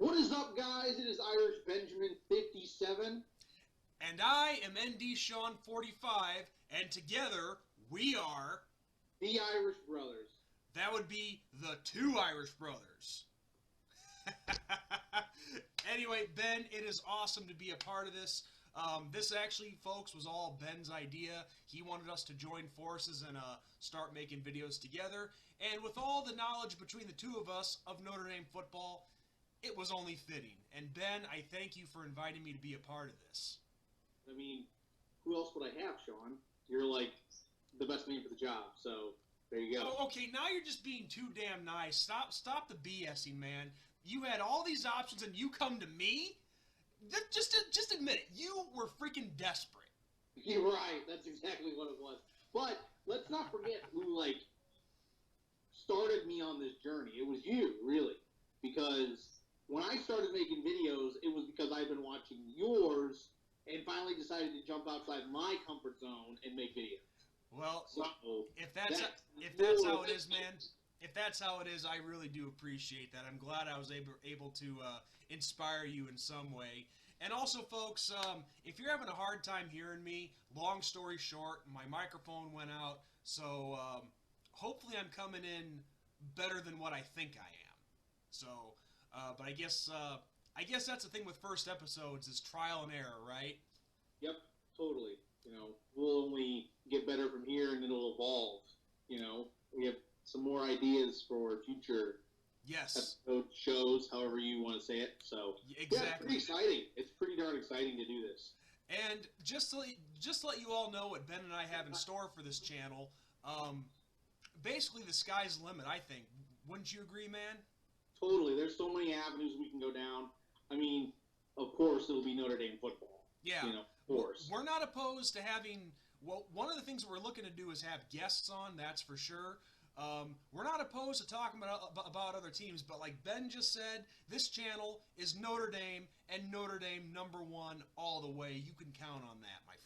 What is up, guys? It is IrishBenjamin57. And I am NDSean45, and together we are... The Irish Brothers. That would be the two Irish brothers. Anyway, Ben, it is awesome to be a part of this. This actually, folks, was all Ben's idea. He wanted us to join forces and start making videos together. And with all the knowledge between the two of us of Notre Dame football, it was only fitting. And Ben, I thank you for inviting me to be a part of this. I mean, who else would I have, Sean? You're like the best man for the job, so there you go. Oh, okay, now you're just being too damn nice. Stop the BSing, man. You had all these options and you come to me? Just admit it. You were freaking desperate. You're right. That's exactly what it was. But let's not forget who, started me on this journey. It was you, really. Because when I started making videos, it was because I'd been watching yours and finally decided to jump outside my comfort zone and make videos. Well, so if that's how it is, man, if that's how it is, I really do appreciate that. I'm glad I was able to inspire you in some way. And also, folks, if you're having a hard time hearing me, long story short, my microphone went out, so hopefully I'm coming in better than what I think I am. So, but I guess that's the thing with first episodes is trial and error, right? Yep, totally. We'll only get better from here, and it'll evolve. We have some more ideas for future episode shows, however you want to say it. So exactly. Yeah, it's pretty exciting. It's pretty darn exciting to do this. And just to let you all know what Ben and I have in store for this channel, basically the sky's the limit, I think. Wouldn't you agree, man? Totally. There's so many avenues we can go down. I mean, of course, it'll be Notre Dame football. Yeah. Of course. We're not opposed to having... Well, one of the things we're looking to do is have guests on, that's for sure. We're not opposed to talking about other teams, but like Ben just said, this channel is Notre Dame, and Notre Dame #1 all the way. You can count on that, my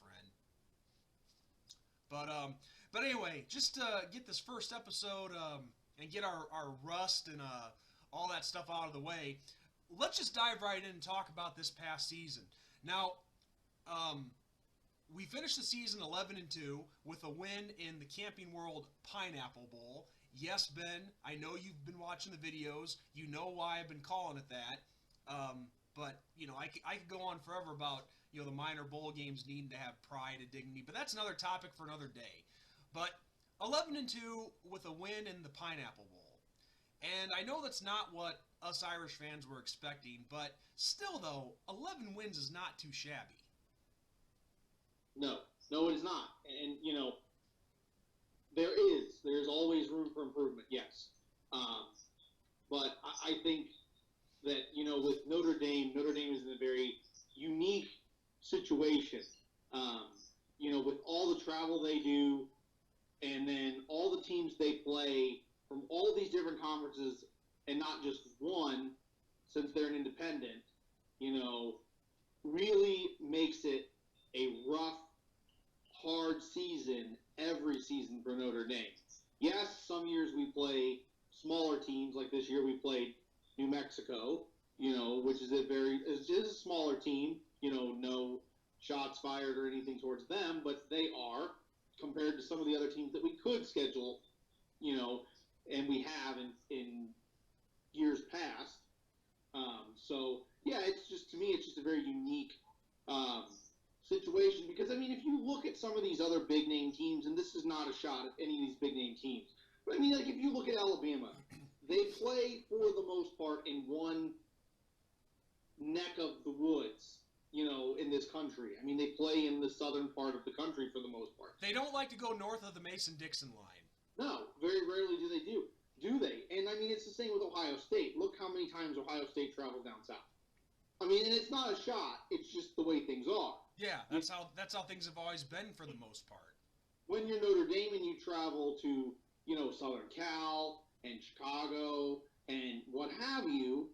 friend. But anyway, just to get this first episode and get our rust and all that stuff out of the way, let's just dive right in and talk about this past season. Now, we finished the season 11-2 with a win in the Camping World Pineapple Bowl. Yes, Ben, I know you've been watching the videos. You know why I've been calling it that. But, I could go on forever about, the minor bowl games needing to have pride and dignity. But that's another topic for another day. But 11-2 with a win in the Pineapple Bowl. And I know that's not what us Irish fans were expecting. But still, though, 11 wins is not too shabby. No, it is not. And, there's always room for improvement, yes. But I think that, with Notre Dame is in a very unique situation. With all the travel they do and then all the teams they play from all these different conferences and not just one, since they're an independent, really makes it a rough, hard season every season for Notre Dame. Yes, some years we play smaller teams, like this year we played New Mexico, which is a smaller team, no shots fired or anything towards them, but they are compared to some of the other teams that we could schedule, and we have in years past. So yeah, to me, it's just a very unique situation because, if you look at some of these other big name teams, and this is not a shot at any of these big name teams, but if you look at Alabama, they play for the most part in one neck of the woods, in this country. They play in the southern part of the country for the most part. They don't like to go north of the Mason-Dixon line. No, very rarely do they do they? And it's the same with Ohio State. Look how many times Ohio State traveled down south. And it's not a shot. It's just the way things are. Yeah, that's how things have always been for the most part. When you're Notre Dame and you travel to, Southern Cal and Chicago and what have you,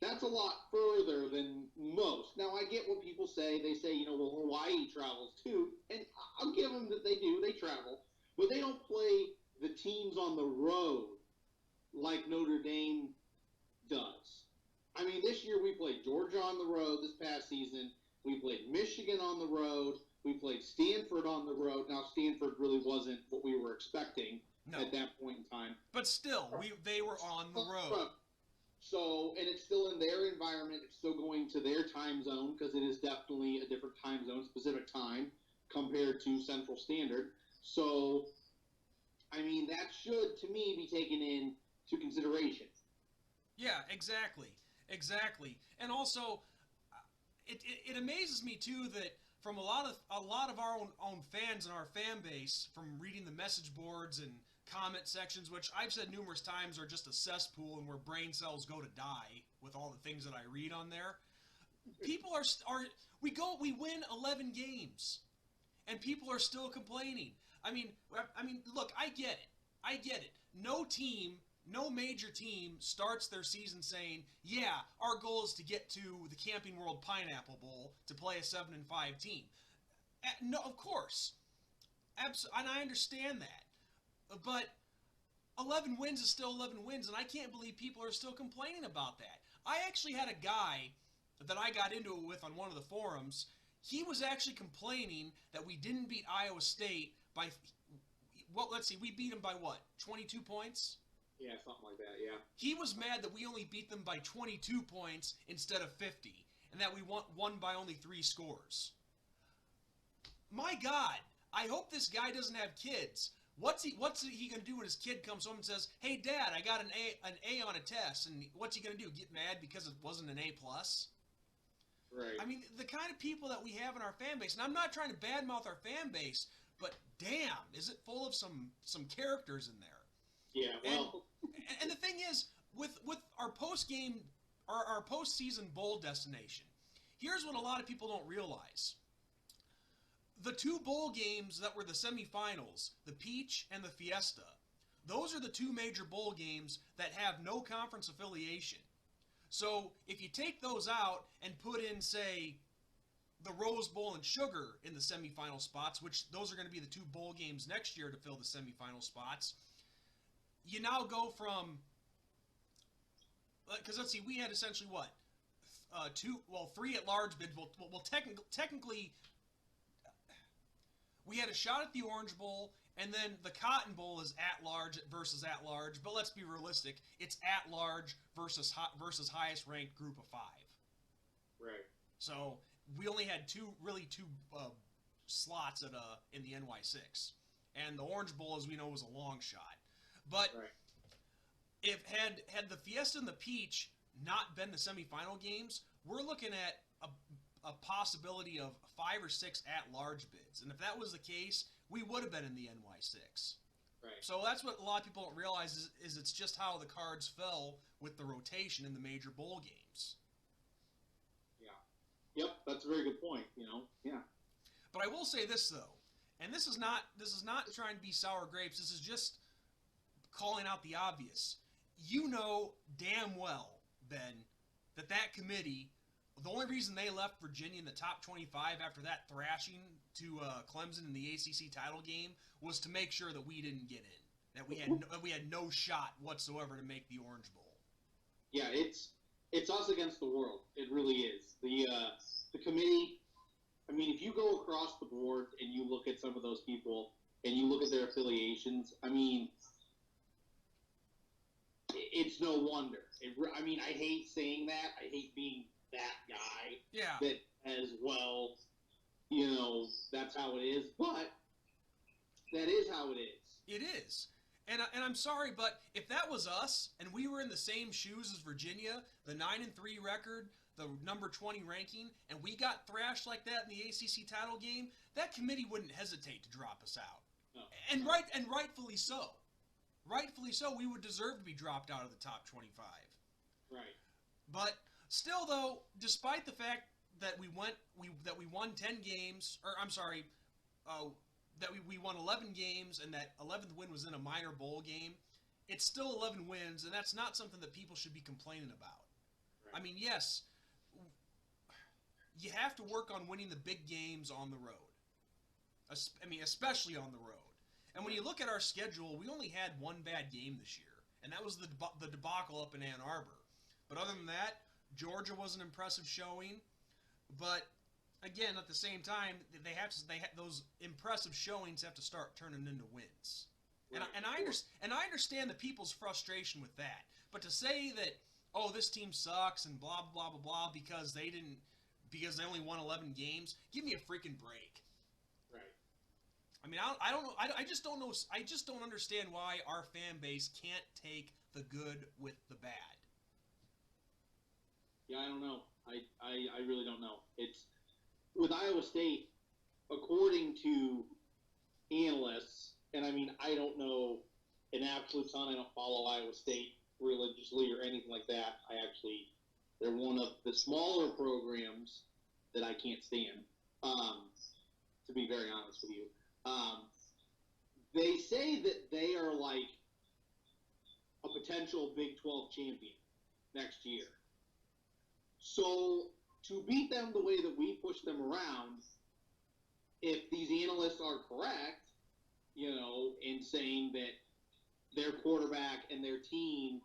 that's a lot further than most. Now, I get what people say. They say, well, Hawaii travels too. And I'll give them that they do. They travel. But they don't play the teams on the road like Notre Dame does. on the road this past season. We played Michigan on the road. We played Stanford on the road. Now, Stanford really wasn't what we were expecting at that point in time. But still, they were on the road. So, and it's still in their environment. It's still going to their time zone because it is definitely a different time zone, specific time, compared to Central Standard. So, I mean, that should, to me, be taken into consideration. Yeah, exactly. And also, it amazes me, too, that from a lot of our own fans and our fan base, from reading the message boards and comment sections, which I've said numerous times are just a cesspool and where brain cells go to die with all the things that I read on there. People we win 11 games, and people are still complaining. I mean, look, I get it. No major team starts their season saying, yeah, our goal is to get to the Camping World Pineapple Bowl to play a 7-5 team. No, of course. And I understand that. But 11 wins is still 11 wins, and I can't believe people are still complaining about that. I actually had a guy that I got into it with on one of the forums. He was actually complaining that we didn't beat Iowa State by, well, let's see, we beat them by what, 22 points? Yeah, something like that, yeah. He was mad that we only beat them by 22 points instead of 50, and that we won by only 3 scores. My God, I hope this guy doesn't have kids. What's he going to do when his kid comes home and says, "Hey, Dad, I got an A on a test," and what's he going to do? Get mad because it wasn't an A+? Right. I mean, the kind of people that we have in our fan base, and I'm not trying to badmouth our fan base, but damn, is it full of some characters in there? Yeah, well. And the thing is, with our post-game, our postseason bowl destination, here's what a lot of people don't realize. The 2 bowl games that were the semifinals, the Peach and the Fiesta, those are the 2 major bowl games that have no conference affiliation. So if you take those out and put in, say, the Rose Bowl and Sugar in the semifinal spots, which those are going to be the 2 bowl games next year to fill the semifinal spots, you now go from, because let's see, we had essentially what? 3 at-large bids. Well, technically, we had a shot at the Orange Bowl, and then the Cotton Bowl is at-large versus at-large. But let's be realistic; it's at-large versus highest-ranked group of 5. Right. So we only had two slots in the NY6, and the Orange Bowl, as we know, was a long shot. But right. if had the Fiesta and the Peach not been the semifinal games, we're looking at a possibility of 5 or 6 at-large bids. And if that was the case, we would have been in the NY6. Right. So that's what a lot of people don't realize is it's just how the cards fell with the rotation in the major bowl games. Yeah. Yep, that's a very good point, Yeah. But I will say this, though, and this is not trying to be sour grapes. This is just calling out the obvious. You know damn well, Ben, that committee, the only reason they left Virginia in the top 25 after that thrashing to Clemson in the ACC title game was to make sure that we didn't get in, that we had no shot whatsoever to make the Orange Bowl. Yeah, it's us against the world. It really is. The committee. I mean, if you go across the board and you look at some of those people and you look at their affiliations, I mean, it's no wonder. I hate saying that. I hate being that guy. Yeah. That as well, that's how it is. But that is how it is. It is. And I'm sorry, but if that was us and we were in the same shoes as Virginia, the 9-3 record, the number 20 ranking, and we got thrashed like that in the ACC title game, that committee wouldn't hesitate to drop us out. No. And rightfully so. Rightfully so, we would deserve to be dropped out of the top 25. Right. But still, though, despite the fact that we won 10 games, that we won 11 games and that 11th win was in a minor bowl game, it's still 11 wins, and that's not something that people should be complaining about. Right. I mean, yes, you have to work on winning the big games on the road. Especially on the road. And when you look at our schedule, we only had 1 bad game this year, and that was the debacle up in Ann Arbor. But other than that, Georgia was an impressive showing, but again, at the same time, those impressive showings have to start turning into wins. Right. And I understand the people's frustration with that. But to say that, oh, this team sucks and blah blah blah blah because they only won 11 games, give me a freaking break. Right. I mean, I don't know. I just don't know. I just don't understand why our fan base can't take the good with the bad. Yeah, I don't know. I really don't know. It's with Iowa State, according to analysts, and I mean, I don't know an absolute ton. I don't follow Iowa State religiously or anything like that. They're one of the smaller programs that I can't stand, to be very honest with you. They say that they are like a potential Big 12 champion next year. So to beat them the way that we push them around, if these analysts are correct, in saying that their quarterback and their team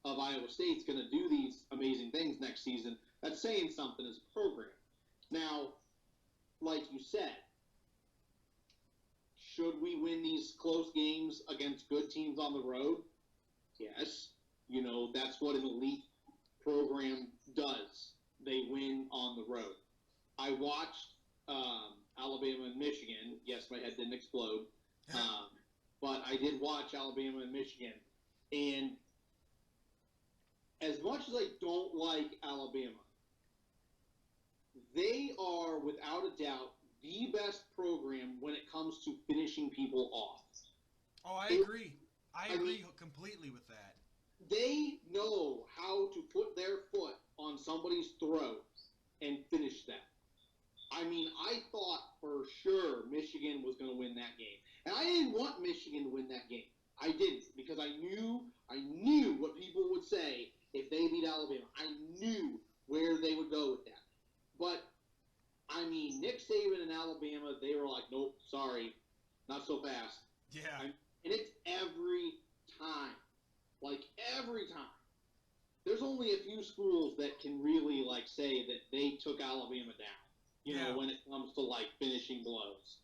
of Iowa State's going to do these amazing things next season, that's saying something as a program. Now, like you said, should we win these close games against good teams on the road? Yes. That's what an elite program does. They win on the road. I watched Alabama and Michigan. Yes, my head didn't explode. But I did watch Alabama and Michigan. And as much as I don't like Alabama, they are, without a doubt, the best program when it comes to finishing people off. Oh, I agree. I agree completely with that. They know how to put their foot on somebody's throat and finish them. I mean, I thought for sure Michigan was going to win that game. And I didn't want Michigan to win that game. I didn't, because I knew what people would say if they beat Alabama. I knew where they would go with that. But, I mean, Nick Saban and Alabama, they were like, nope, sorry, not so fast. Yeah. And it's every time. Like, every time. There's only a few schools that can really, say that they took Alabama down, when it comes to, finishing blows.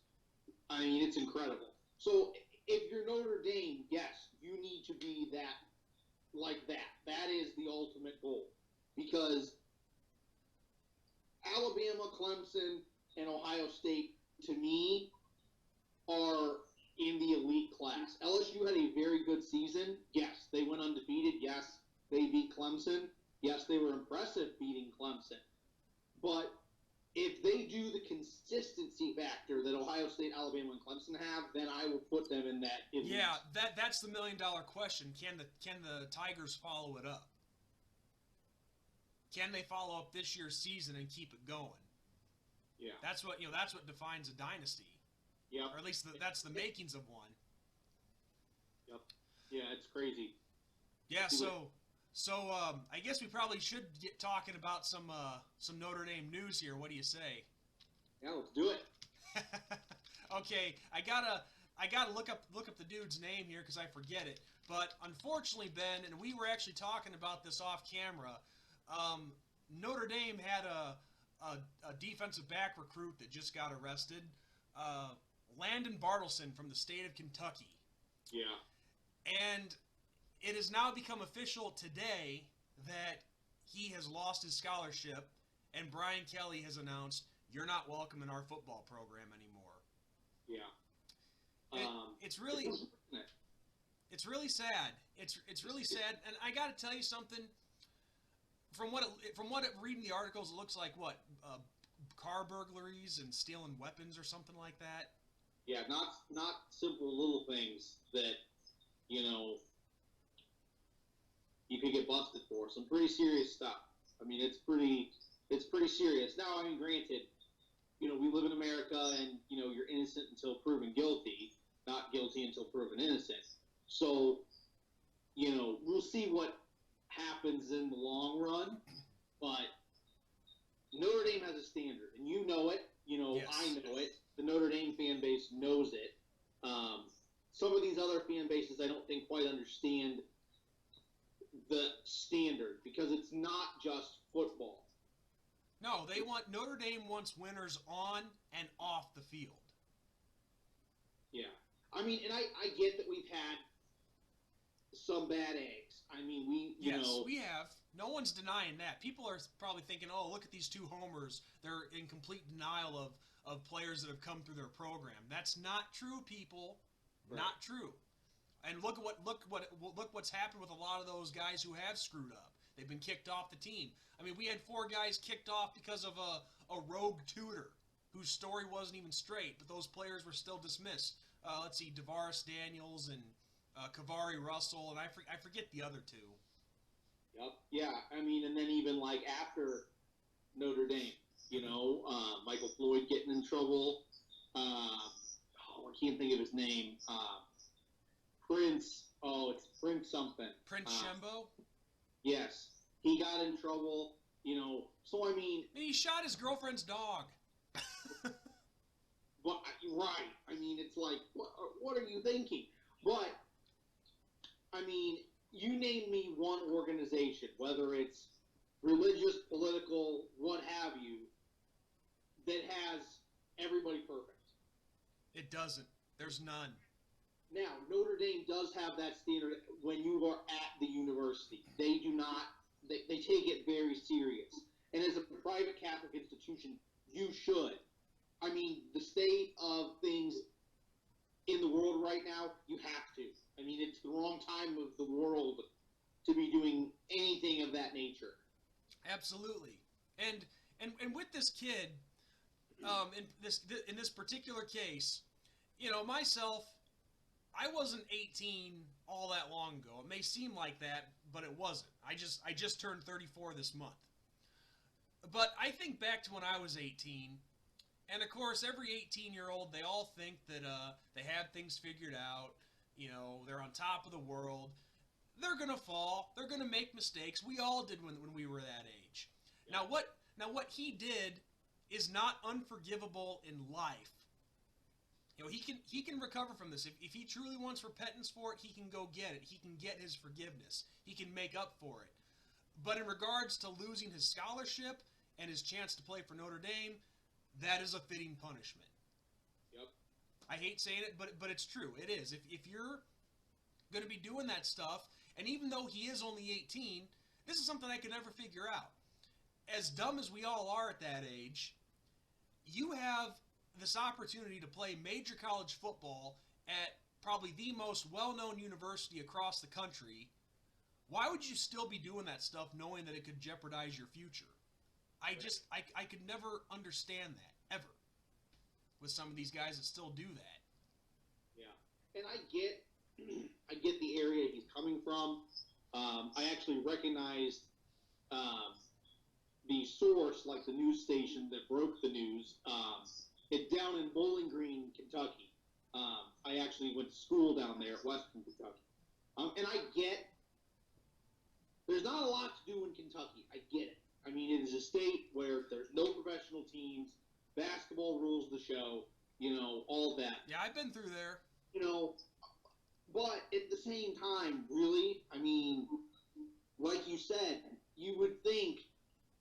I mean, it's incredible. So, if you're Notre Dame, yes, you need to be that, like that. That is the ultimate goal. Because Alabama, Clemson, and Ohio State, to me, are in the elite class. LSU had a very good season. Yes, they went undefeated. Yes, they beat Clemson. Yes, they were impressive beating Clemson. But if they do the consistency factor that Ohio State, Alabama, and Clemson have, then I will put them in that elite. Yeah, that's the million-dollar question. Can the Tigers follow it up? Can they follow up this year's season and keep it going? Yeah. That's what defines a dynasty. Yep. Or at least that's the makings of one. Yep. Yeah, it's crazy. Yeah, so I guess we probably should get talking about some Notre Dame news here. What do you say? Yeah, let's do it. Okay, I gotta look up the dude's name here because I forget it. But unfortunately, Ben, and we were actually talking about this off camera. Notre Dame had a defensive back recruit that just got arrested. Landon Bartleson from the state of Kentucky. Yeah. And it has now become official today that he has lost his scholarship, and Brian Kelly has announced, you're not welcome in our football program anymore. Yeah. It's really sad. It's really sad, and I got to tell you something. From reading the articles, it looks like car burglaries and stealing weapons or something like that. Yeah, not simple little things that you could get busted for. Some pretty serious stuff. I mean, it's pretty serious. Now, I mean, granted, we live in America, and you're innocent until proven guilty, not guilty until proven innocent. So, we'll see what happens in the long run, but Notre Dame has a standard, and you know it. Yes. I know it. The Notre Dame fan base knows it. Some of these other fan bases, I don't think quite understand the standard, because it's not just football. No, Notre Dame wants winners on and off the field. Yeah. I mean, and I get that we've had some bad eggs. I mean, you know. We have. No one's denying that. People are probably thinking, oh, look at these two homers. They're in complete denial of players that have come through their program. That's not true, people. Right. Not true. And look what's happened with a lot of those guys who have screwed up. They've been kicked off the team. I mean, we had 4 guys kicked off because of a rogue tutor whose story wasn't even straight, but those players were still dismissed. Let's see, DeVaris Daniels and Kavari Russell, and I forget the other 2. Yep. Yeah. I mean, and then even like after Notre Dame, you know, Michael Floyd getting in trouble. I can't think of his name. Prince. Oh, it's Prince something. Prince Shembo? Yes. He got in trouble, you know. So, I mean... He shot his girlfriend's dog. But, right. I mean, it's like, what are you thinking? But, I mean, you name me one organization, whether it's religious, political, what have you, that has everybody perfect. It doesn't. There's none. Now, Notre Dame does have that standard when you are at the university. They do not, they take it very serious. And as a private Catholic institution, you should. I mean, the state of things in the world right now, you have to. I mean, it's the wrong time of the world to be doing anything of that nature. Absolutely. And with this kid, in this particular case, you know, myself, I wasn't 18 all that long ago. It may seem like that, but it wasn't. I just turned 34 this month. But I think back to when I was 18, and of course, every 18-year-old, they all think that they have things figured out. You know, they're on top of the world. They're gonna fall. They're gonna make mistakes. We all did when we were that age. Yeah. Now what he did is not unforgivable in life. You know, he can recover from this. If he truly wants repentance for it, he can go get it. He can get his forgiveness. He can make up for it. But in regards to losing his scholarship and his chance to play for Notre Dame, that is a fitting punishment. Yep. I hate saying it, but it's true. It is. If you're going to be doing that stuff, and even though he is only 18, this is something I could never figure out. As dumb as we all are at that age, you have this opportunity to play major college football at probably the most well-known university across the country. Why would you still be doing that stuff knowing that it could jeopardize your future? I could never understand that, ever, with some of these guys that still do that. Yeah. And I get the area he's coming from. I actually recognized the source, like the news station that broke the news. It's down in Bowling Green, Kentucky. I actually went to school down there at Western Kentucky. And I get there's not a lot to do in Kentucky. I get it. I mean, it is a state where there's no professional teams. Basketball rules the show. You know, all that. Yeah, I've been through there. You know, but at the same time, really, I mean, like you said, you would think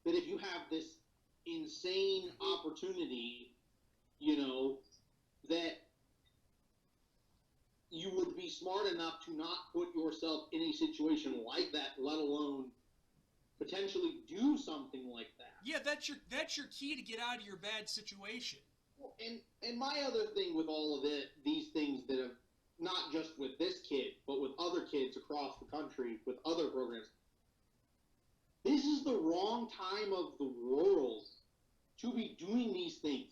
that if you have this insane opportunity, you know, that you would be smart enough to not put yourself in a situation like that, let alone potentially do something like that. Yeah, that's your key to get out of your bad situation. Well, and my other thing with all of it, these things that have, not just with this kid, but with other kids across the country, with other programs, this is the wrong time of the world to be doing these things.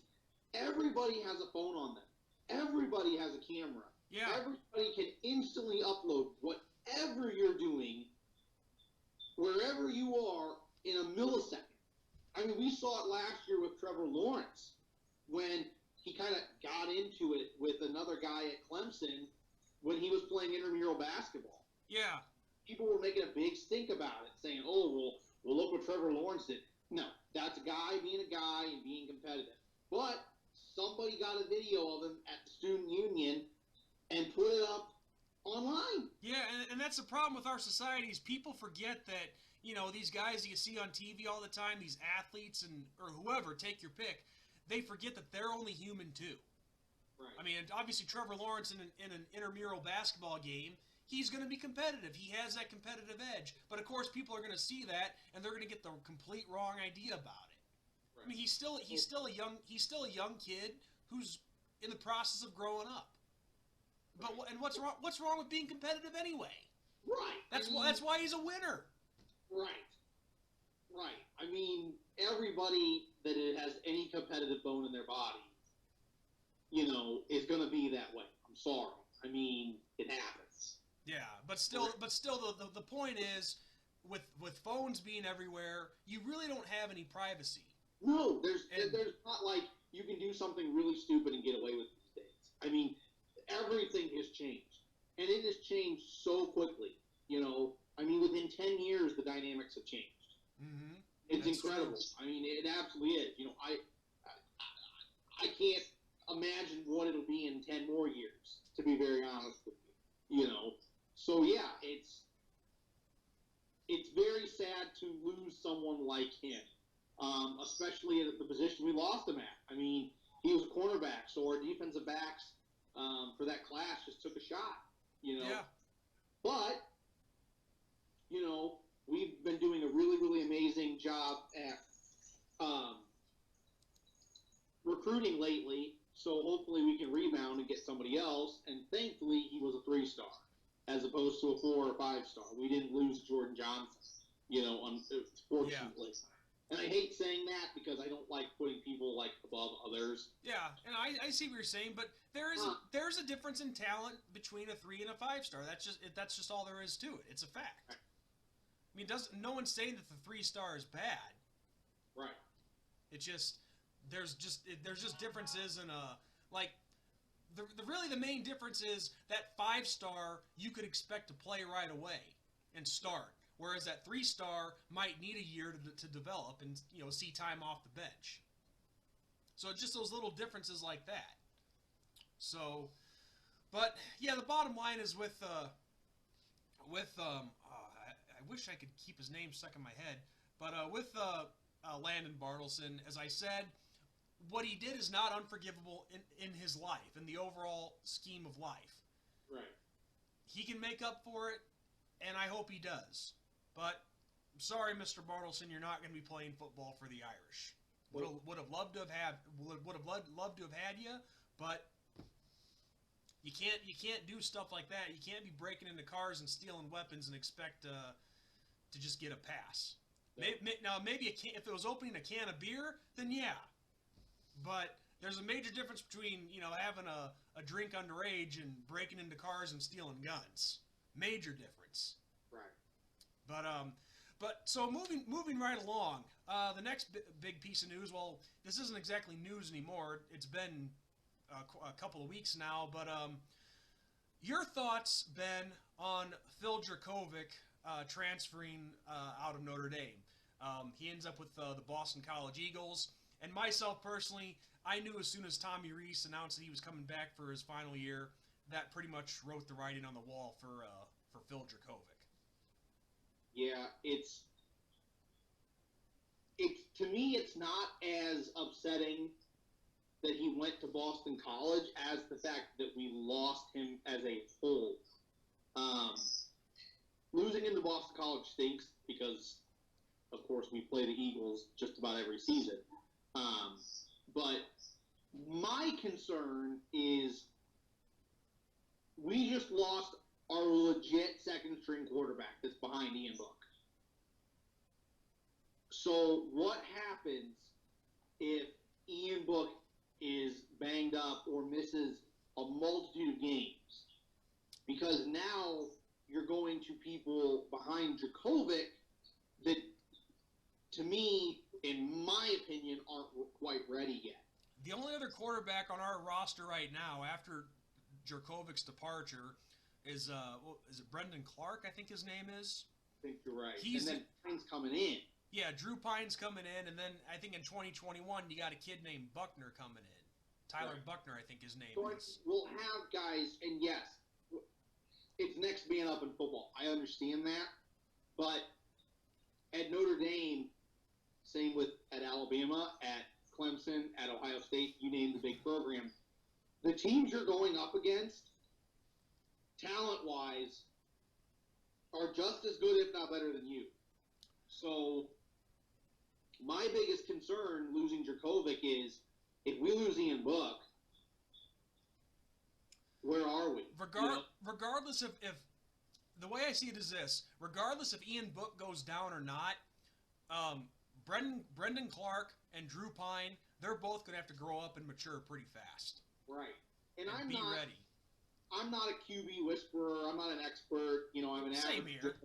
Everybody has a phone on them. Everybody has a camera. Yeah. Everybody can instantly upload whatever you're doing, wherever you are, in a millisecond. I mean, we saw it last year with Trevor Lawrence when he kind of got into it with another guy at Clemson when he was playing intramural basketball. Yeah. People were making a big stink about it, saying, oh, well, look what Trevor Lawrence did. No, that's a guy being a guy and being competitive. But somebody got a video of him at the student union and put it up online. Yeah, and that's the problem with our society is people forget that these guys you see on TV all the time, these athletes or whoever, take your pick, they forget that they're only human too. Right. I mean, obviously Trevor Lawrence in an intramural basketball game, he's going to be competitive. He has that competitive edge. But of course, people are going to see that and they're going to get the complete wrong idea about it. Right. I mean, he's still a young kid who's in the process of growing up. But what's wrong with being competitive anyway? Right. That's why he's a winner. Right. Right. I mean, everybody that has any competitive bone in their body, is going to be that way. I'm sorry. I mean, it happens. Yeah, but still, the point is, with phones being everywhere, you really don't have any privacy. No, there's not like you can do something really stupid and get away with it these days. I mean, everything has changed, and it has changed so quickly. I mean, within 10 years, the dynamics have changed. Mm-hmm. It's incredible. True. I mean, it absolutely is. I can't imagine what it'll be in 10 more years, to be very honest with you. So yeah, it's very sad to lose someone like him, especially at the position we lost him at. I mean, he was a cornerback, so our defensive backs for that class just took a shot. Yeah. But we've been doing a really, really amazing job at recruiting lately, so hopefully we can rebound and get somebody else, and thankfully he was a 3-star as opposed to a 4 or 5-star. We didn't lose Jordan Johnson, unfortunately. Yeah. And I hate saying that because I don't like putting people above others. Yeah, and I see what you're saying, but there's a difference in talent between a 3 and a 5-star. That's just all there is to it. It's a fact. I mean, no one's saying that the 3-star is bad. Right. It's just there's just differences in the main difference is that 5-star you could expect to play right away and start, whereas that 3-star might need a year to develop and see time off the bench. So it's just those little differences like that. So, but yeah, the bottom line is with I wish I could keep his name stuck in my head, but with Landon Bartleson, as I said, what he did is not unforgivable in his life, in the overall scheme of life. Right. He can make up for it, and I hope he does. But I'm sorry, Mr. Bartleson, you're not going to be playing football for the Irish. Would have loved to have had you, but you can't do stuff like that. You can't be breaking into cars and stealing weapons and expect to just get a pass. Yeah. Maybe if it was opening a can of beer, then yeah. But there's a major difference between having a drink underage and breaking into cars and stealing guns. Major difference. Right. But so moving right along, the next big piece of news. Well, this isn't exactly news anymore. It's been a couple of weeks now. But your thoughts, Ben, on Phil Dracovic transferring out of Notre Dame? He ends up with the Boston College Eagles. And myself personally, I knew as soon as Tommy Rees announced that he was coming back for his final year, that pretty much wrote the writing on the wall for Phil Dracovic. Yeah, it's to me, it's not as upsetting that he went to Boston College as the fact that we lost him as a whole. Losing him to Boston College stinks because, of course, we play the Eagles just about every season. But my concern is we just lost our legit second-string quarterback that's behind Ian Book. So what happens if Ian Book is banged up or misses a multitude of games? Because now you're going to people behind Dracovic that, to me, in my opinion, aren't quite ready yet. The only other quarterback on our roster right now after Drakovic's departure is it Brendan Clark, I think his name is? I think you're right. And then Pine's coming in. Yeah, Drew Pine's coming in, and then I think in 2021 you got a kid named Buckner coming in. Tyler right. Buckner, I think his name is. We'll have guys, and yes, it's next man up in football. I understand that, but at Notre Dame, same with at Alabama, at Clemson, at Ohio State, you name the big program. The teams you're going up against, talent-wise, are just as good, if not better than you. So my biggest concern losing Dracovic is if we lose Ian Book, where are we? Regardless if the way I see it is this, regardless if Ian Book goes down or not, Brendan Clark and Drew Pine, they're both going to have to grow up and mature pretty fast. Right. And be ready. I'm not a QB whisperer. I'm not an expert. You know, I'm an Same average here.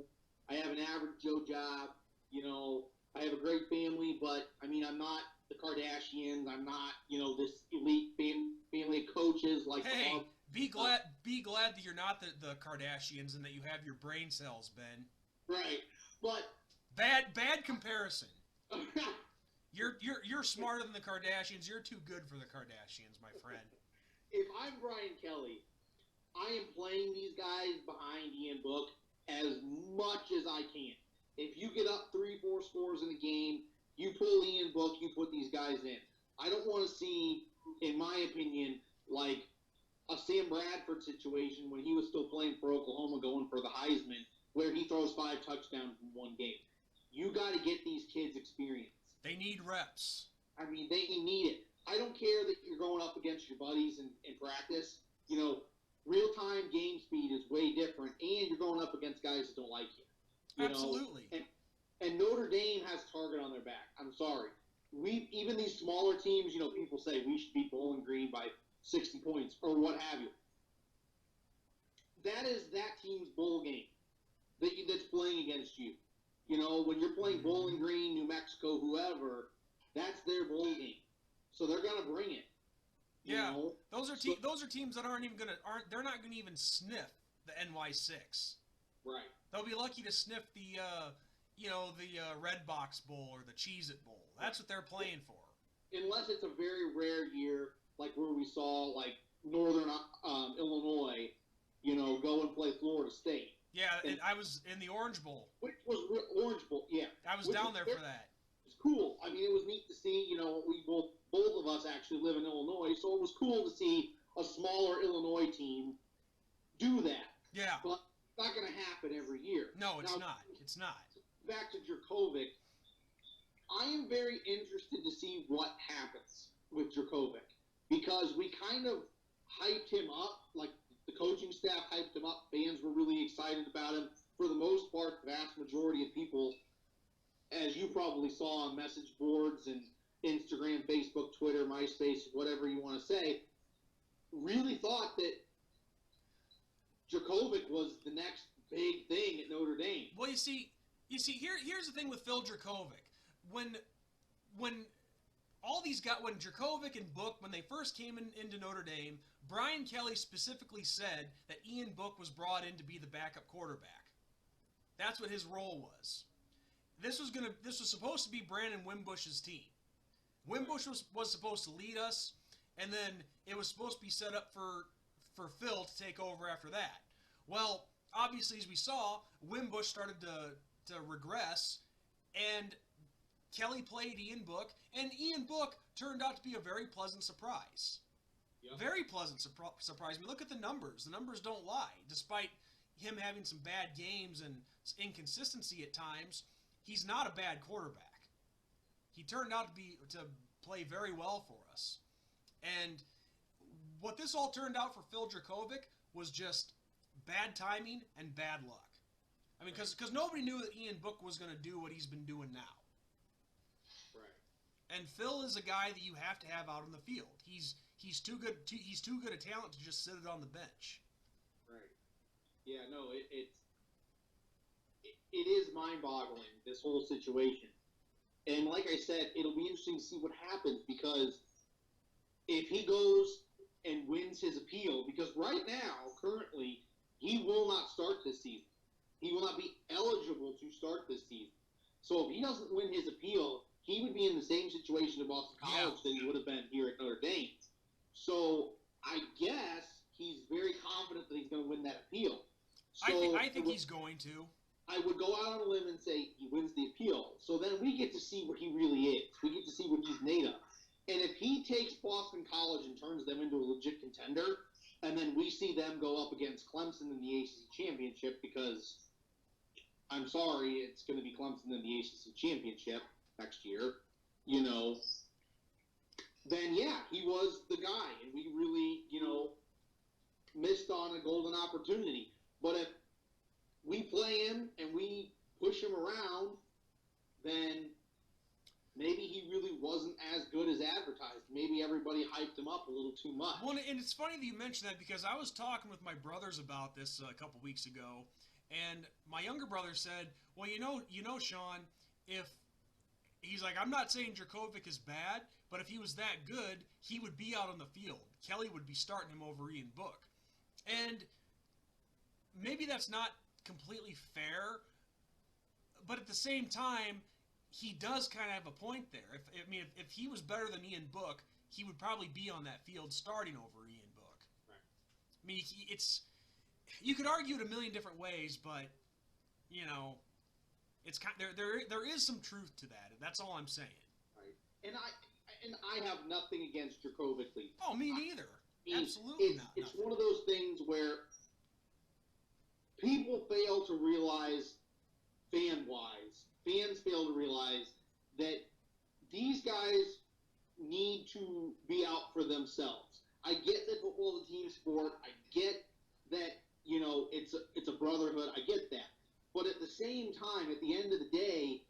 I have an average Joe job. You know, I have a great family, but, I mean, I'm not the Kardashians. I'm not, you know, this elite family of coaches like Hey, be glad that you're not the Kardashians and that you have your brain cells, Ben. Right. But bad comparison. You're smarter than the Kardashians. You're too good for the Kardashians, my friend. If I'm Brian Kelly, I am playing these guys behind Ian Book as much as I can. If you get up 3-4 scores in a game, you pull Ian Book, you put these guys in. I don't want to see, in my opinion, like a Sam Bradford situation when he was still playing for Oklahoma going for the Heisman, where he throws 5 touchdowns in one game. You got to get these kids experience. They need reps. I mean, they need it. I don't care that you're going up against your buddies in practice. You know, real-time game speed is way different, and you're going up against guys that don't like you. Absolutely. And Notre Dame has target on their back. I'm sorry. Even these smaller teams, you know, people say we should beat Bowling Green by 60 points or what have you. That is that team's bowl game that's playing against you. You know, when you're playing Bowling Green, New Mexico, whoever, that's their bowl game. So they're gonna bring it. Yeah, know? those are teams that they're not gonna even sniff the NY6. Right. They'll be lucky to sniff the Red Box Bowl or the Cheez-It Bowl. That's what they're playing for. Unless it's a very rare year, like where we saw like Northern Illinois, you know, go and play Florida State. Yeah, and I was in the Orange Bowl. Which was Orange Bowl, yeah. I was down there for that. It's cool. I mean, it was neat to see. You know, we both of us actually live in Illinois, so it was cool to see a smaller Illinois team do that. Yeah. But it's not going to happen every year. No, it's not. It's not. Back to Dracovic, I am very interested to see what happens with Dracovic because we kind of hyped him up, like the coaching staff hyped him up. Fans were really excited about him. For the most part, the vast majority of people, as you probably saw on message boards and Instagram, Facebook, Twitter, MySpace, whatever you want to say, really thought that Dracovic was the next big thing at Notre Dame. Well, you see, here's the thing with Phil Dracovic. When Dracovic and Book, when they first came into Notre Dame, Brian Kelly specifically said that Ian Book was brought in to be the backup quarterback. That's what his role was. This was supposed to be Brandon Wimbush's team. Wimbush was supposed to lead us, and then it was supposed to be set up for Phil to take over after that. Well, obviously, as we saw, Wimbush started to regress, and Kelly played Ian Book, and Ian Book turned out to be a very pleasant surprise. Yep. Very pleasant surprise. I mean, look at the numbers. The numbers don't lie. Despite him having some bad games and inconsistency at times, he's not a bad quarterback. He turned out to play very well for us. And what this all turned out for Phil Dracovic was just bad timing and bad luck. I mean, because nobody knew that Ian Book was going to do what he's been doing now. Right. And Phil is a guy that you have to have out on the field. He's too good. He's too good a talent to just sit it on the bench. Right. Yeah. No. It is mind-boggling, this whole situation. And like I said, it'll be interesting to see what happens because if he goes and wins his appeal, because right now, currently, he will not start this season. He will not be eligible to start this season. So if he doesn't win his appeal, he would be in the same situation at Boston College that he would have been here at Notre Dame. So I guess he's very confident that he's going to win that appeal. So I think he's going to. I would go out on a limb and say he wins the appeal. So then we get to see what he really is. We get to see what he's made of. And if he takes Boston College and turns them into a legit contender, and then we see them go up against Clemson in the ACC championship, because I'm sorry, it's going to be Clemson in the ACC championship next year, then yeah, he was the guy, and we really, missed on a golden opportunity. But if we play him and we push him around, then maybe he really wasn't as good as advertised. Maybe everybody hyped him up a little too much. Well, and it's funny that you mentioned that, because I was talking with my brothers about this a couple weeks ago, and my younger brother said, well, Sean, if he's like, I'm not saying Dracovic is bad, but if he was that good, he would be out on the field. Kelly would be starting him over Ian Book. And maybe that's not completely fair, but at the same time, he does kind of have a point there. If he was better than Ian Book, he would probably be on that field starting over Ian Book. Right. I mean, you could argue it a million different ways, but it's kind there is some truth to that. That's all I'm saying. Right. And I have nothing against Dracovic. Oh, me neither. Absolutely not. It's one of those things where people fail to realize, fans fail to realize that these guys need to be out for themselves. I get that football is a team sport. I get that, it's a brotherhood. I get that. But at the same time, at the end of the day,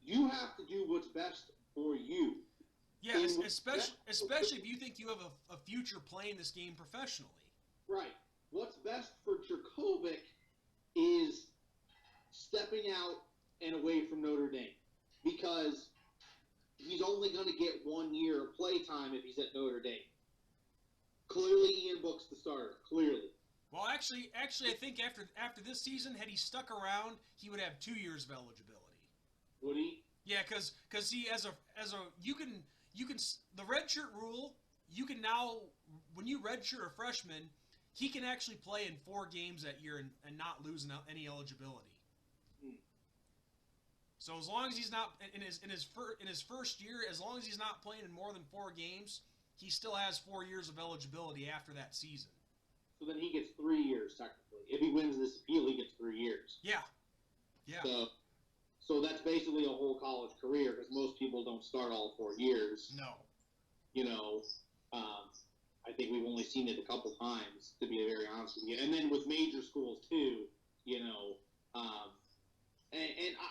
you have to do what's best for you. Yeah, especially if you think you have a future playing this game professionally. Right. What's best for Dracovic is stepping out and away from Notre Dame, because he's only going to get 1 year of play time if he's at Notre Dame. Clearly, Ian Book's the starter. Clearly. Well, actually, I think after this season, had he stuck around, he would have 2 years of eligibility. Would he? Yeah, because he you can the redshirt rule. You can now, when you redshirt a freshman, he can actually play in 4 games that year and not lose any eligibility. So as long as he's not in his first year, as long as he's not playing in more than 4 games, he still has 4 years of eligibility after that season. So then he gets 3 years technically. If he wins this appeal, he gets 3 years. Yeah. Yeah. So that's basically a whole college career, because most people don't start all 4 years. No. I think we've only seen it a couple times, to be very honest with you. And then with major schools too, and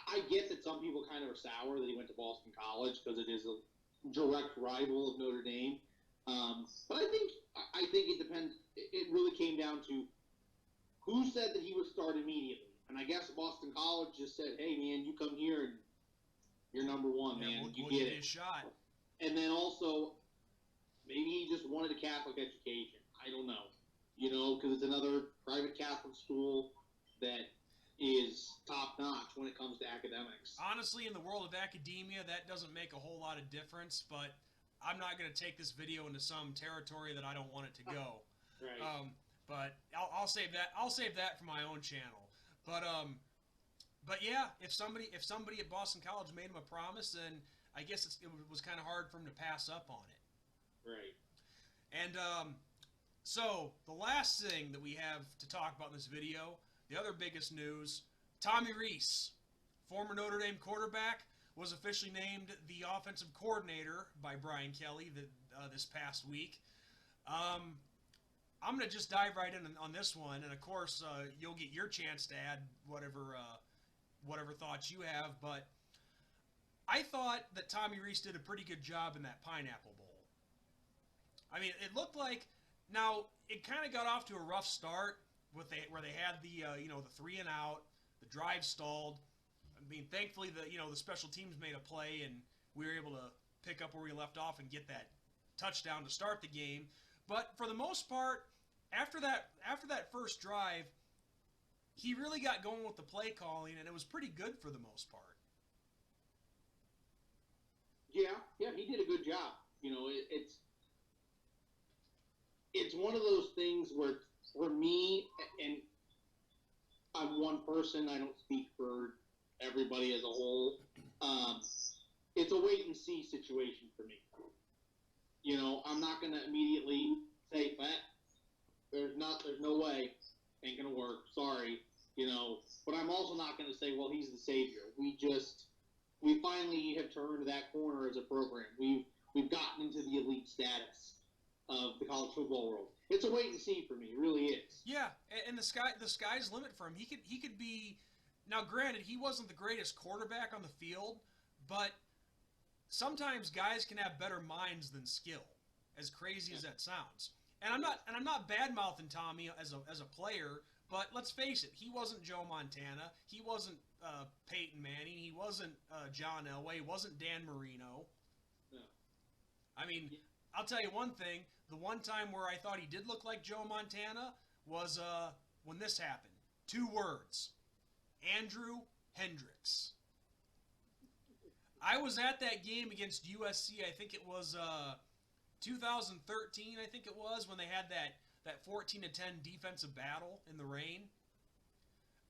I get that some people kind of are sour that he went to Boston College, because it is a direct rival of Notre Dame. But I think it depends. It really came down to who said that he would start immediately. And I guess Boston College just said, "Hey, man, you come here and you're number one, man. We'll you give get you it." a shot. And then also, maybe he just wanted a Catholic education. I don't know. Because it's another private Catholic school that is top-notch when it comes to academics. Honestly, in the world of academia, that doesn't make a whole lot of difference, but I'm not going to take this video into some territory that I don't want it to go. Right. But I'll save that. I'll save that for my own channel. But yeah, if somebody at Boston College made him a promise, then I guess it was kind of hard for him to pass up on it. Right. And so the last thing that we have to talk about in this video, the other biggest news, Tommy Rees, former Notre Dame quarterback, was officially named the offensive coordinator by Brian Kelly this past week. I'm going to just dive right in on this one, and of course, you'll get your chance to add whatever thoughts you have, but I thought that Tommy Rees did a pretty good job in that Pineapple Bowl. I mean, it looked like, now, it kind of got off to a rough start where they had the 3 and out, the drive stalled. I mean, thankfully, the special teams made a play, and we were able to pick up where we left off and get that touchdown to start the game. But for the most part, after that first drive, he really got going with the play calling, and it was pretty good for the most part. Yeah, he did a good job. It's one of those things where, for me, and I'm one person. I don't speak for everybody as a whole. It's a wait and see situation for me. You know, I'm not going to immediately say, there's no way, ain't going to work. Sorry, you know. But I'm also not going to say, well, he's the savior. We finally have turned that corner as a program. We've gotten into the elite status of the college football world. It's a wait and see for me. It really is. Yeah, and the sky's the limit for him. He could be. Now, granted, he wasn't the greatest quarterback on the field, but sometimes guys can have better minds than skill. As crazy as that sounds, and I'm not bad mouthing Tommy as a player, but let's face it, he wasn't Joe Montana, he wasn't Peyton Manning, he wasn't John Elway, he wasn't Dan Marino. No. I mean, I'll tell you one thing. The one time where I thought he did look like Joe Montana was when this happened. 2 words. Andrew Hendricks. I was at that game against USC. I think it was 2013, I think it was, when they had that 14-10 defensive battle in the rain.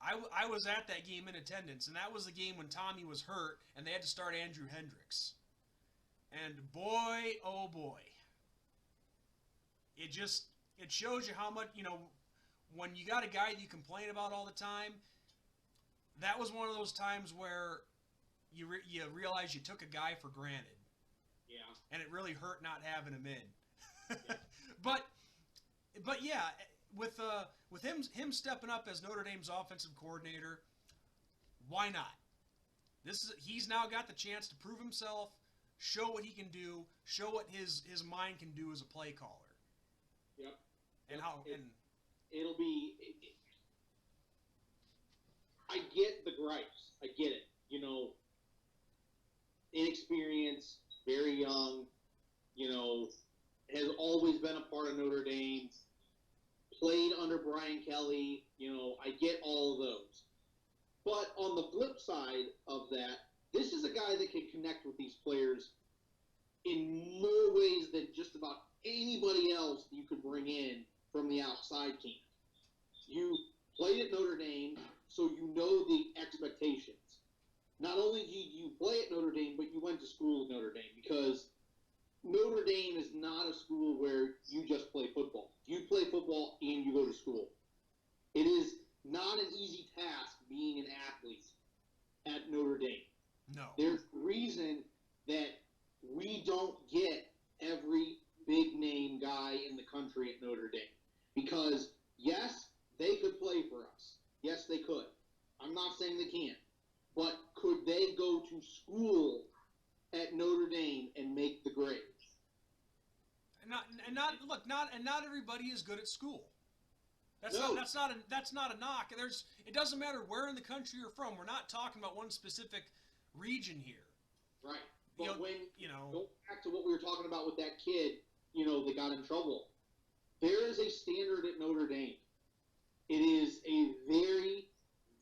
I was at that game in attendance, and that was the game when Tommy was hurt, and they had to start Andrew Hendricks. And boy, oh boy. It shows you how much, you know, when you got a guy that you complain about all the time, that was one of those times where you realize you took a guy for granted. Yeah. And it really hurt not having him in. Yeah. but yeah, with him stepping up as Notre Dame's offensive coordinator, why not? He's now got the chance to prove himself, show what he can do, show what his mind can do as a play caller. Yep. And it'll be. I get the gripes. I get it. You know, inexperience, very young. You know, has always been a part of Notre Dame. Played under Brian Kelly. You know, I get all of those. But on the flip side of that, this is a guy that can connect with these players in more ways than just about anybody else you could bring in from the outside team. You played at Notre Dame, so you know the expectations. Not only did you play at Notre Dame, but you went to school at Notre Dame, because Notre Dame is not a school where you just play football. You play football and you go to school. It is not an easy task being an athlete at Notre Dame. No. There's a reason that we don't get every big name guy in the country at Notre Dame. Because, yes, they could play for us. Yes, they could. I'm not saying they can't. But could they go to school at Notre Dame and make the grade? Not everybody is good at school. That's not a knock. It doesn't matter where in the country you're from. We're not talking about one specific region here. Right. But go back to what we were talking about with that kid, that got in trouble. There is a standard at Notre Dame. It is a very,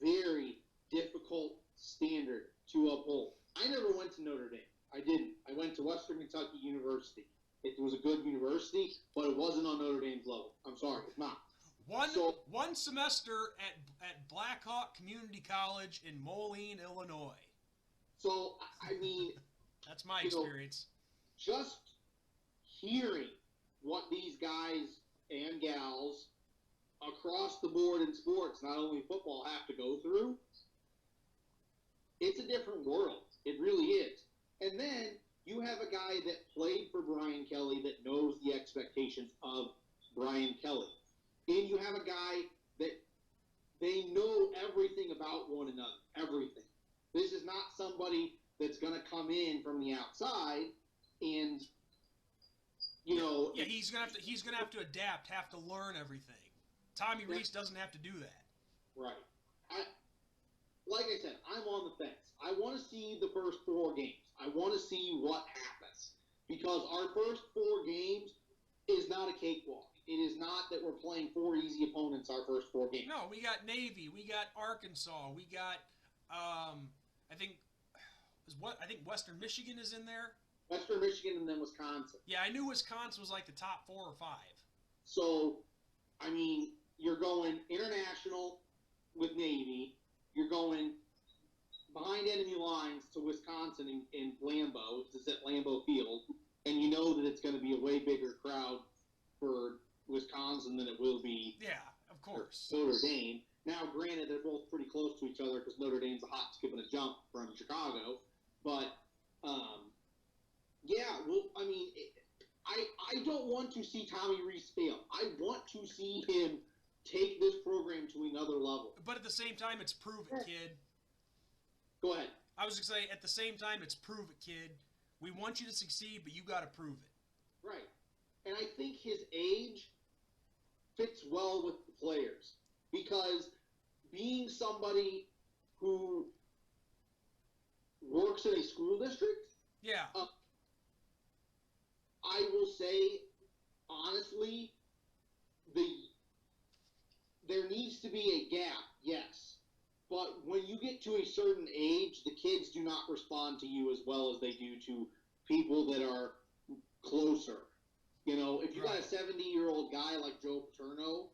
very difficult standard to uphold. I never went to Notre Dame. I didn't. I went to Western Kentucky University. It was a good university, but it wasn't on Notre Dame's level. I'm sorry, it's not. One semester at Blackhawk Community College in Moline, Illinois. So, I mean... That's my experience. Just hearing what these guys and gals across the board in sports, not only football, have to go through, it's a different world. It really is. And then you have a guy that played for Brian Kelly that knows the expectations of Brian Kelly. And you have a guy that they know everything about one another. Everything. This is not somebody that's going to come in from the outside and, Yeah, he's going to have to adapt, have to learn everything. Tommy Rees doesn't have to do that. Right. Like I said, I'm on the fence. I want to see the first 4 games. I want to see what happens. Because our first 4 games is not a cakewalk. It is not that we're playing 4 easy opponents our first 4 games. No, we got Navy, we got Arkansas, we got I think Western Michigan is in there. Western Michigan and then Wisconsin. Yeah, I knew Wisconsin was like the top 4 or 5. So, I mean, you're going international, with Navy. You're going behind enemy lines to Wisconsin in Lambeau. It's at Lambeau Field. And you know that it's going to be a way bigger crowd for Wisconsin than it will be of course. for Notre Dame. Now, granted, they're both pretty close to each other because Notre Dame's a hop, skip, and a jump from Chicago. But, I don't want to see Tommy Rees fail. I want to see him take this program to another level. But at the same time, it's prove it, kid. Go ahead. I was going to say, at the same time, it's prove it, kid. We want you to succeed, but you got to prove it. Right. And I think his age fits well with the players because being somebody who works in a school district, I will say, honestly, there needs to be a gap, yes. But when you get to a certain age, the kids do not respond to you as well as they do to people that are closer. You know, if you got a 70-year-old guy like Joe Paterno,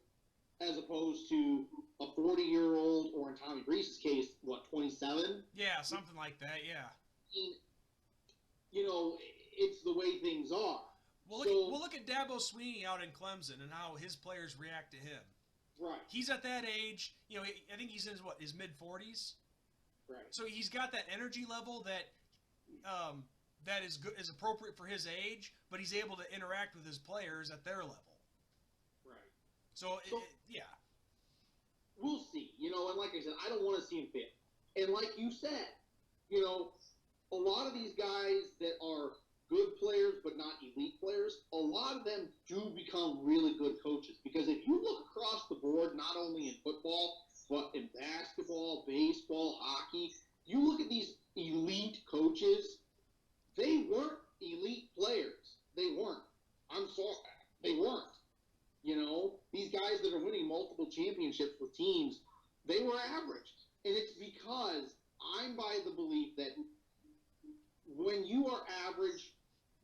as opposed to a 40-year-old, or in Tommy Rees's case, 27? Yeah, something like that, yeah. You know, it's the way things are. Well, look at Dabo Sweeney out in Clemson and how his players react to him. Right. He's at that age, you know, I think he's in his mid-40s? Right. So he's got that energy level that that is good, is appropriate for his age, but he's able to interact with his players at their level. Right. So we'll see. You know, and like I said, I don't want to see him fail. And like you said, you know, a lot of these guys that are good players but not elite players, a lot of them do become really good coaches. Because if you look across the board, not only in football, but in basketball, baseball, hockey, you look at these elite coaches, they weren't elite players. They weren't. I'm sorry. They weren't. You know, these guys that are winning multiple championships with teams, they were average. And it's because I'm by the belief that when you are average,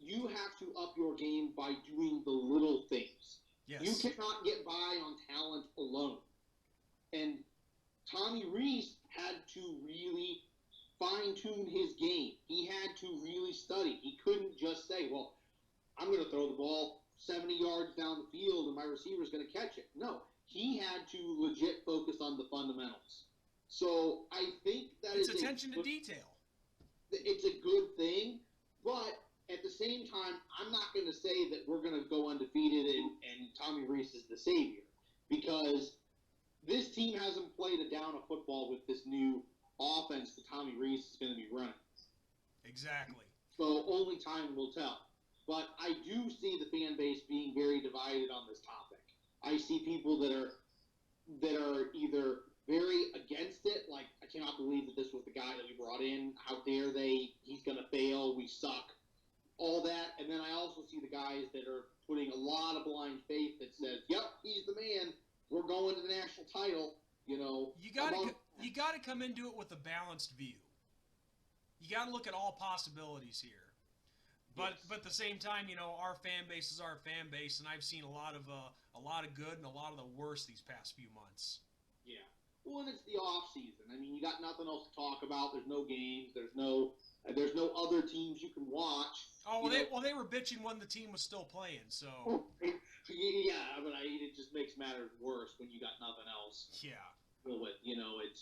you have to up your game by doing the little things. Yes. You cannot get by on talent alone. And Tommy Rees had to really fine-tune his game. He had to really study. He couldn't just say, well, I'm going to throw the ball 70 yards down the field and my receiver's going to catch it. No, he had to legit focus on the fundamentals. So I think that it's attention to detail. It's a good thing, but at the same time, I'm not going to say that we're going to go undefeated and Tommy Rees is the savior, because this team hasn't played a down of football with this new offense that Tommy Rees is going to be running. Exactly. So only time will tell. But I do see the fan base being very divided on this topic. I see people that are either very against it, like, I cannot believe that this was the guy that we brought in. How dare they? He's going to fail. We suck. All that. And then I also see the guys that are putting a lot of blind faith that says, yep, he's the man. We're going to the national title. You know, you got to come into it with a balanced view. You got to look at all possibilities here. But yes. But at the same time, you know, our fan base is our fan base, and I've seen a lot of good and a lot of the worst these past few months. Yeah. Well, and it's the off season. I mean, you got nothing else to talk about. There's no games. There's no other teams you can watch. Oh, they were bitching when the team was still playing. So yeah, but it just makes matters worse when you got nothing else. Yeah. But you know, it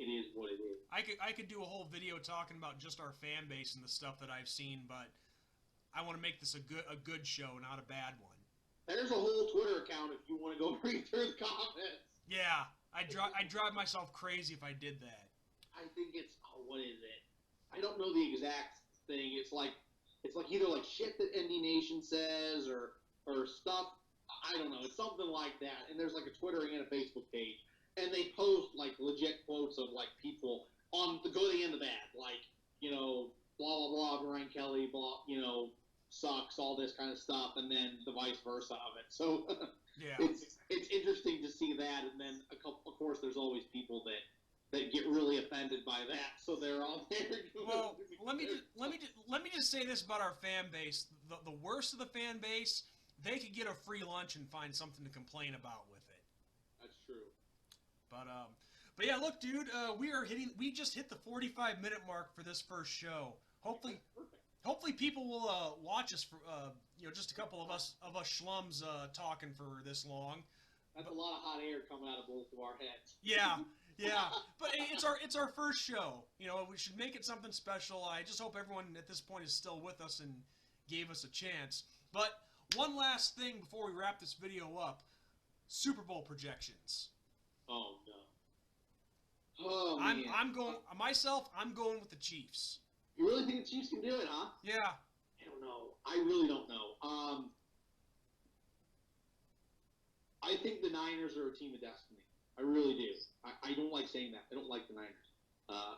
is what it is. I could do a whole video talking about just our fan base and the stuff that I've seen, but I want to make this a good show, not a bad one. There's a whole Twitter account if you want to go read through the comments. Yeah, I'd drive myself crazy if I did that. I think it's what is it? I don't know the exact thing. It's like either like shit that ND Nation says or stuff. I don't know. It's something like that. And there's like a Twitter and a Facebook page, and they post like legit quotes of like people on the good and the bad, like, you know, blah blah blah, Brian Kelly, blah, you know, sucks, all this kind of stuff, and then the vice versa of it. So yeah, it's interesting to see that, and then of course there's always people that get really offended by that, so they're all there. Well, let me just say this about our fan base: the worst of the fan base, they could get a free lunch and find something to complain about with it. That's true. But yeah, look, dude, we just hit the 45-minute mark for this first show. Hopefully people will watch us for just a couple of us schlums talking for this long. That's a lot of hot air coming out of both of our heads. Yeah, yeah. But it's our first show. We should make it something special. I just hope everyone at this point is still with us and gave us a chance. But one last thing before we wrap this video up: Super Bowl projections. Oh no. Oh man. I'm going with the Chiefs. You really think the Chiefs can do it, huh? Yeah. I don't know. I really don't know. I think the Niners are a team of destiny. I really do. I don't like saying that. I don't like the Niners.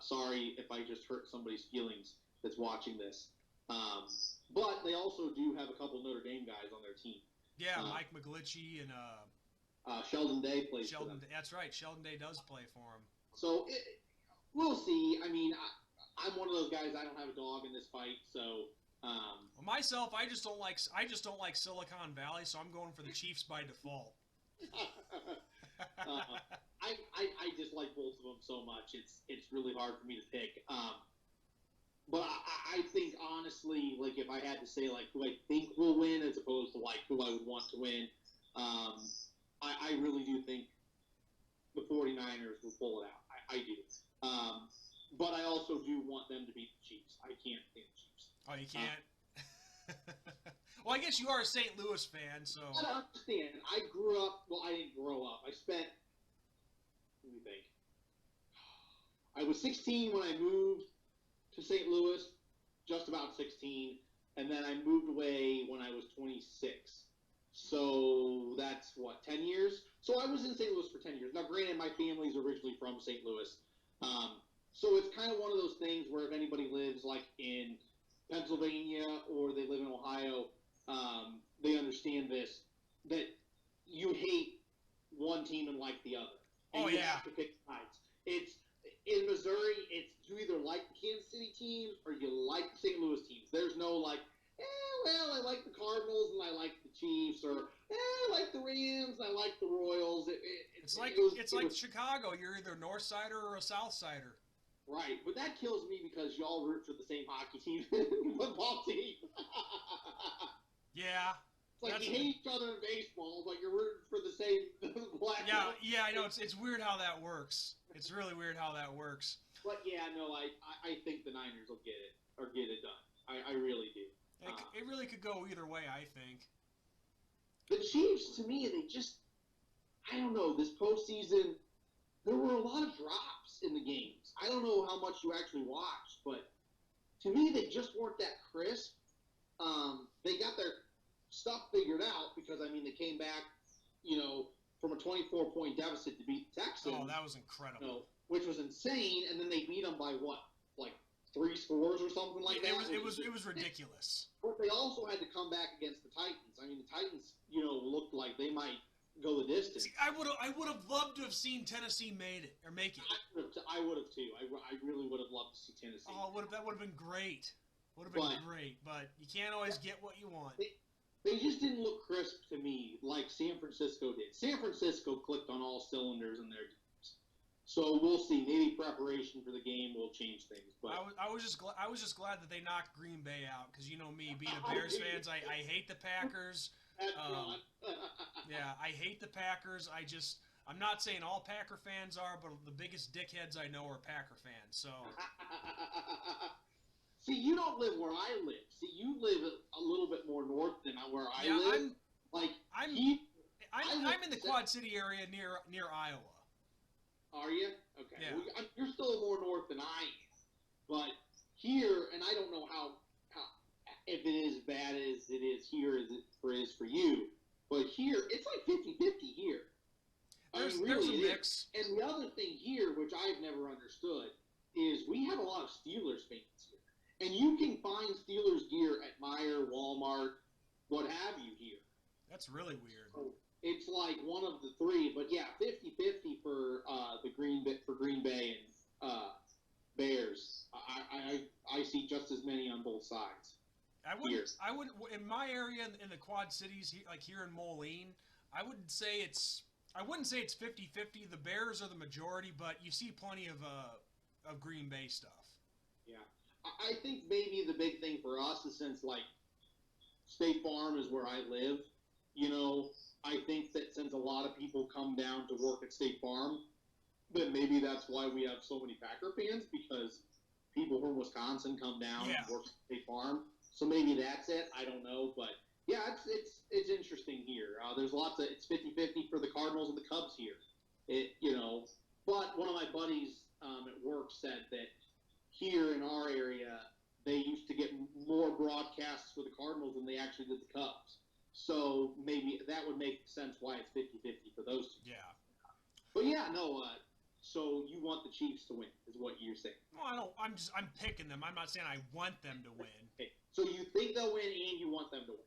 Sorry if I just hurt somebody's feelings that's watching this. But they also do have a couple Notre Dame guys on their team. Yeah, Mike McGlinchey and Sheldon Day plays for them. That's right. Sheldon Day does play for him. So we'll see. I mean, I'm one of those guys. I don't have a dog in this fight, so. Well, myself, I just don't like Silicon Valley, so I'm going for the Chiefs by default. I just like both of them so much. It's really hard for me to pick. But I think honestly, like if I had to say like who I think will win as opposed to like who I would want to win, I really do think the 49ers will pull it out. I do. But I also do want them to beat the Chiefs. I can't pick the Chiefs. Oh, you can't? Well, I guess you are a St. Louis fan, so. I don't understand. I grew up. Well, I didn't grow up. I spent. Let me think. I was 16 when I moved to St. Louis, just about 16, and then I moved away when I was 26. So that's what, 10 years? So I was in St. Louis for 10 years. Now, granted, my family's originally from St. Louis. So it's kind of one of those things where if anybody lives like in Pennsylvania or they live in Ohio, they understand this, that you hate one team and like the other. And you have to pick sides. It's in Missouri, it's you either like the Kansas City teams or you like the St. Louis teams. There's no like, well, I like the Cardinals and I like the Chiefs, or I like the Rams and I like the Royals. It's like Chicago. You're either a North Sider or a South Sider. Right, but that kills me because y'all root for the same hockey team and football team. Yeah. It's like you hate each other in baseball, but you're rooting for the same black. Yeah, I know. It's weird how that works. It's really weird how that works. But yeah, no, I think the Niners will get it done. I really do. It really could go either way, I think. The Chiefs, to me, they just, I don't know, this postseason, there were a lot of drops in the games. I don't know how much you actually watched, but to me, they just weren't that crisp. They got their stuff figured out because, I mean, they came back, from a 24-point deficit to beat the Texans. Oh, that was incredible. Which was insane, and then they beat them by what, like 3 scores or something like that? It was ridiculous. But they also had to come back against the Titans. I mean, the Titans, looked like they might go the distance. See, I would have loved to have seen Tennessee make it. I would have too. I really would have loved to see Tennessee. Oh, that would have been great. Would have been great, but you can't always get what you want. They just didn't look crisp to me like San Francisco did. San Francisco clicked on all cylinders in their games. So we'll see. Maybe preparation for the game will change things. But I was just glad that they knocked Green Bay out because you know me, being a Bears fan, I hate the Packers. Yeah, I hate the Packers. I'm not saying all Packer fans are, but the biggest dickheads I know are Packer fans. So. See, you don't live where I live. See, you live a little bit more north than where I live. I'm in the Quad City area near Iowa. Are you? Okay. Yeah. Well, you're still more north than I am. But here, and I don't know how if it is as bad as it is here as it is for you, but here it's like 50-50 here. There's a mix. And the other thing here, which I've never understood, is we have a lot of Steelers fans here. And you can find Steelers gear at Meijer, Walmart, what have you here. That's really weird. So it's like one of the three, but yeah, 50-50 for Green Bay and Bears. I see just as many on both sides. I would in my area in the Quad Cities, like here in Moline, I would say it's I wouldn't say it's 50-50. The Bears are the majority, but you see plenty of Green Bay stuff. Yeah. I think maybe the big thing for us is since, like, State Farm is where I live, you know, I think that since a lot of people come down to work at State Farm, that maybe that's why we have so many Packer fans, because people from Wisconsin come down and work at State Farm. So maybe that's it. I don't know, but yeah, it's interesting here. There's lots of it's 50-50 for the Cardinals and the Cubs here. But one of my buddies at work said that here in our area they used to get more broadcasts for the Cardinals than they actually did the Cubs. So maybe that would make sense why it's 50-50 for those two. Yeah. But yeah, no. So you want the Chiefs to win, is what you're saying? Well, I don't. I'm picking them. I'm not saying I want them to win. Okay. So you think they'll win, and you want them to win?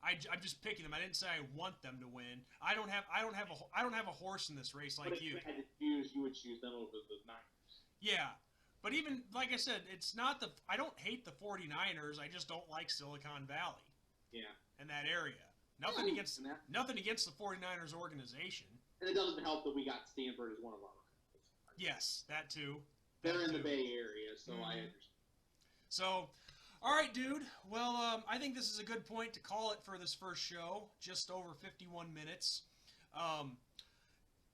I'm just picking them. I didn't say I want them to win. I don't have a horse in this race like you. But if you had to choose, you would choose them over the Niners. Yeah. But even, like I said, it's not I don't hate the 49ers. I just don't like Silicon Valley. Yeah. And that area. Nothing against the 49ers organization. And it doesn't help that we got Stanford as one of our rivals. Yes, that too. They're in the Bay Area, so I understand. So, all right, dude. Well, I think this is a good point to call it for this first show. Just over 51 minutes.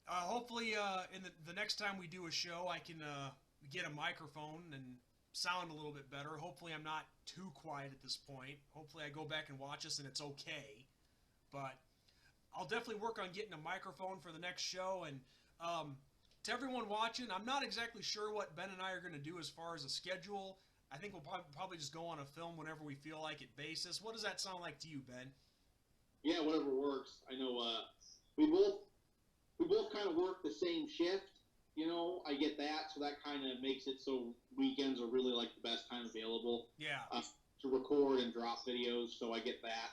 Hopefully, in the next time we do a show, I can get a microphone and sound a little bit better. Hopefully, I'm not too quiet at this point. Hopefully, I go back and watch this and it's okay. But I'll definitely work on getting a microphone for the next show. And to everyone watching, I'm not exactly sure what Ben and I are going to do as far as a schedule. I think we'll probably just go on a film whenever we feel like it basis. What does that sound like to you, Ben? Yeah, whatever works. I know we both kind of work the same shift. You know, I get that, so that kind of makes it so weekends are really like the best time available. Yeah. To record and drop videos, so I get that.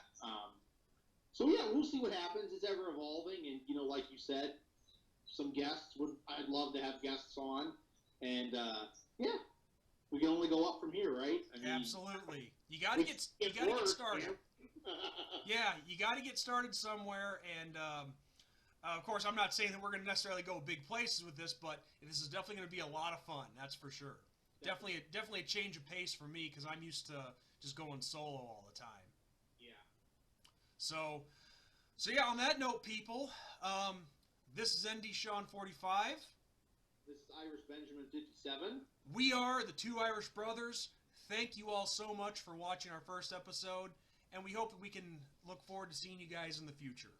So yeah, we'll see what happens. It's ever evolving, and you know, like you said, some guests I'd love to have guests on, and yeah, we can only go up from here, right? I mean, absolutely. You got to get started. Yeah, you got to get started somewhere, and of course, I'm not saying that we're going to necessarily go big places with this, but this is definitely going to be a lot of fun. That's for sure. Definitely a change of pace for me because I'm used to just going solo all the time. So yeah, on that note, people, this is NDSean45. This is IrishBenjamin57. We are the two Irish brothers. Thank you all so much for watching our first episode, and we hope that we can look forward to seeing you guys in the future.